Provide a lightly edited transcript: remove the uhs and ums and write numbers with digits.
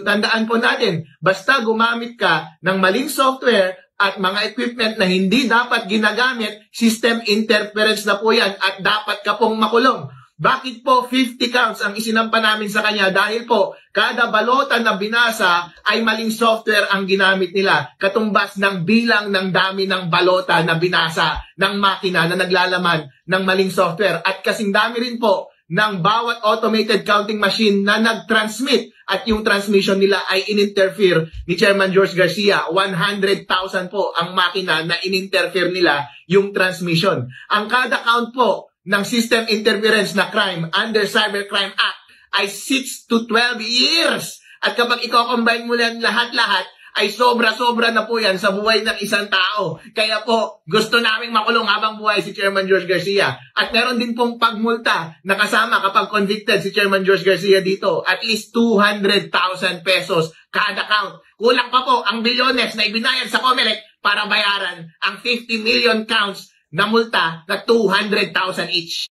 Tandaan po natin, basta gumamit ka ng maling software at mga equipment na hindi dapat ginagamit, system interference na po yan at dapat ka pong makulong. Bakit po 50 counts ang isinampa namin sa kanya? Dahil po, kada balota na binasa ay maling software ang ginamit nila. Katumbas ng bilang ng dami ng balota na binasa ng makina na naglalaman ng maling software. At kasing dami rin po ng bawat automated counting machine na nag-transmit at yung transmission nila ay in-interfere ni Chairman George Garcia. 100,000 po ang makina na in-interfere nila yung transmission. Ang kada count po ng system interference na crime under Cybercrime Act ay 6 to 12 years. At kapag i-combine mo lang lahat-lahat, ay sobra-sobra na po yan sa buhay ng isang tao. Kaya po, gusto naming makulong habang buhay si Chairman George Garcia. At meron din pong pagmulta na kasama kapag convicted si Chairman George Garcia dito. At least 200,000 pesos kada count. Kulang pa po ang bilyones na ibinayad sa COMELEC para bayaran ang 50 million counts na multa na 200,000 each.